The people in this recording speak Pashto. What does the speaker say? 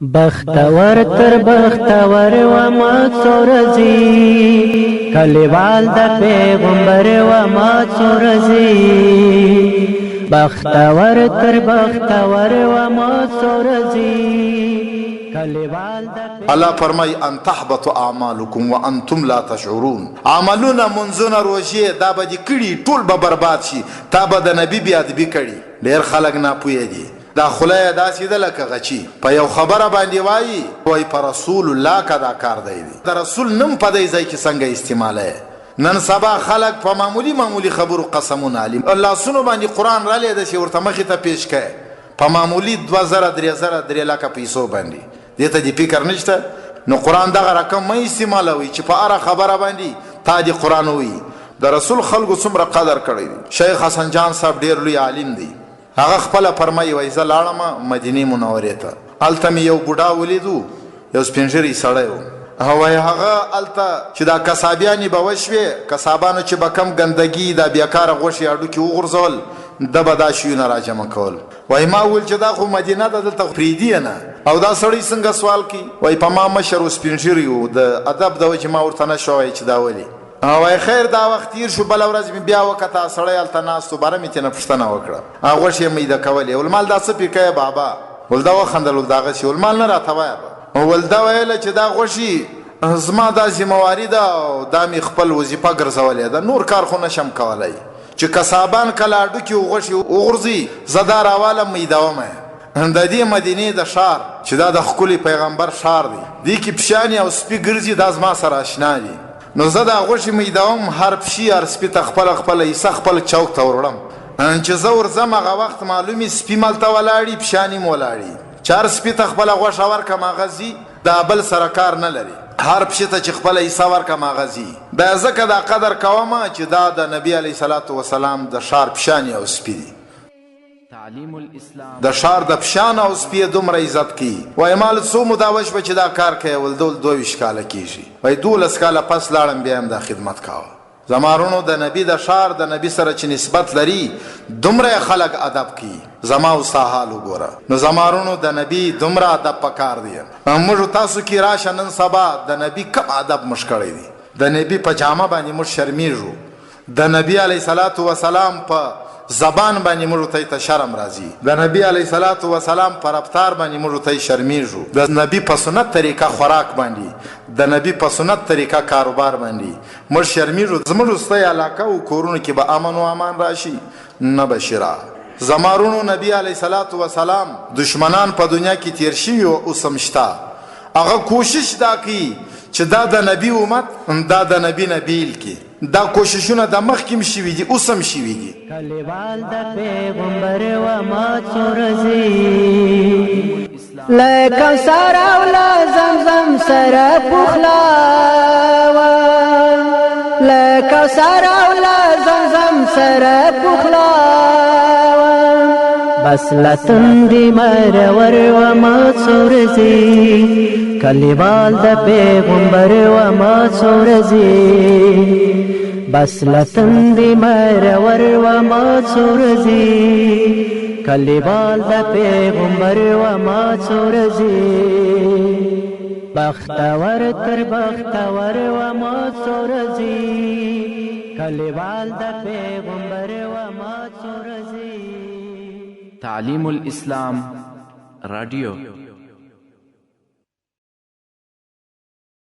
بختور تر بختور و ما څورزي کلیوال د پیغمبر و ما څورزي بختور تر بختور و ما څورزي کلیوال د الله فرمای ان تحبط اعمالکم وانتم لا تشعرون عملونه منځونه روزي دا به دي کړي ټول به برباد شي تا به د نبی بیا ادبي کړي ډیر خلک نه پوي دي دا خلای داسې ده لکه غچی په یو خبره باندې وایي په رسول الله کدا کار دی د رسول نوم په دې ځای کې څنګه استعماله نن سبا خلک په معمولی خبرو قسمونه علي الله سونو باندې قران را لیدا چې ورته مخې ته پیش کړي په معمولی 2000 لکه پیسو باندې دې ته دې فکر نشته نو قران دغه رقم مې استعمالوي چې په اړه خبره باندې تا دې قران وایي د رسول خلکو څومره قدر کړی شیخ حسن جان صاحب ډیر لوی عالم دی هغه خپل فرمایي وای زه لاړم مدینه منوره ته الته مې یو بوډا ولیدو یو سپینږیری سړی و وای هغه الته چې دا کسابیانی به وشوي کسابانو چې به کم ګندګي دا بیکاره غوښي اډو کې وغورځول د به دا شیونه راجمع کول وای ما ول چې دا خو مدینه ده دلته فریدي نه او دا سړی څنګه سوال کی وای په ما مشر سپینږیری و د ادب د وجه ما ورته نه شوی چې دا ولي وای خیر دا وخت تیر شو بل ورځ مې بیا وکړه سړی هلته ناستو باره مې ترنه پوښتنه وکړه هغه غوښې مې د کولې ولمال دا څه پې بابا ول دا وخندل ول دغسې ولمال نه راته وایه ول دا ویله چې دا غوښې زما دا ذمهواري ده او دا مې خپل وظیفه ګرځولې ده نور کار خو نشم کولی چې کسابان کله اډو کې غوښې وغورځي زه دا راوالم مې دومه د دې مدینې د ښار چې دا د ښکلي پیغمبر ښار دی دې کې پشانې او سپي ګرځي دا زما سره اشنا دي نو زه دا غوښې میدوم هر پشي هر سپي ته خپله حصه خپل چوک ته وروړم چې زه ورځم هغه وخت معلومې سپي ملته ولاړي پشانې م ولاړي چې هر سپي ته خپله غوښه ورکړم هغه ځي دا بل سره کار نه لري هر پشي ته چې خپله حصه ورکړم هغه ځي دا ځکه دا قدر کومه چې دا د نبي علیه صلات وسلام د ښار پشانې او سپي دي د ښار د پشان او سپي دومره عزت کوي وای مال څو موده وشوه چې دا کار کوي ول 22 کاله کېږي وای 12 کاله پس لاړم بیا هم دا خدمت کوه زمارونو د نبي د ښار د نبي سره چې نسبت لري دومره خلک ادب کوي زما او ستا حال وګوره نو زمارونو د نبي دومره ادب پکار دی موږ تاسو کې راشه نن سبا د نبي کم ادب موږ کړی دی د نبي په جامه باندې موږ شرمیږو د نبي علیه صلات وسلام په زبان باندې موږ ته شرم راځي د نبی علیه صلات وسلام په رفتار باندې موږ ته شرمیږو د نبی په سنت طریقه خوراک باندې د نبی په سنت طریقه کاروبار باندې موږ شرمیږو زموږ ستای علاقه او کورونه کې به امن او امان راشي نه بشرا زمارونو نبی علیه صلات وسلام دشمنان په دنیا کې تیر شي او اوسم شته هغه کوشش دا کوي چې دا د نبی امت دا د نبی نبیل کې دا کوششونه د مخکې شوي دي اوس هم شوي دي کلیوال د پیغمبر و ما څورزي له کوثر او له زمزم سره پخلا له کوثر او له زمزم سره پخلا بس لتن دی مرور و ما څورزي کلیوال د پیغمبر و ما څورزي بس لتن دی مرور و ما څورزي کلیوال د پیغمبر و ما څورزي بختور تر بختور و ما څورزي کلیوال د پیغمبر و ما څورزي تعلیم الاسلام رادیو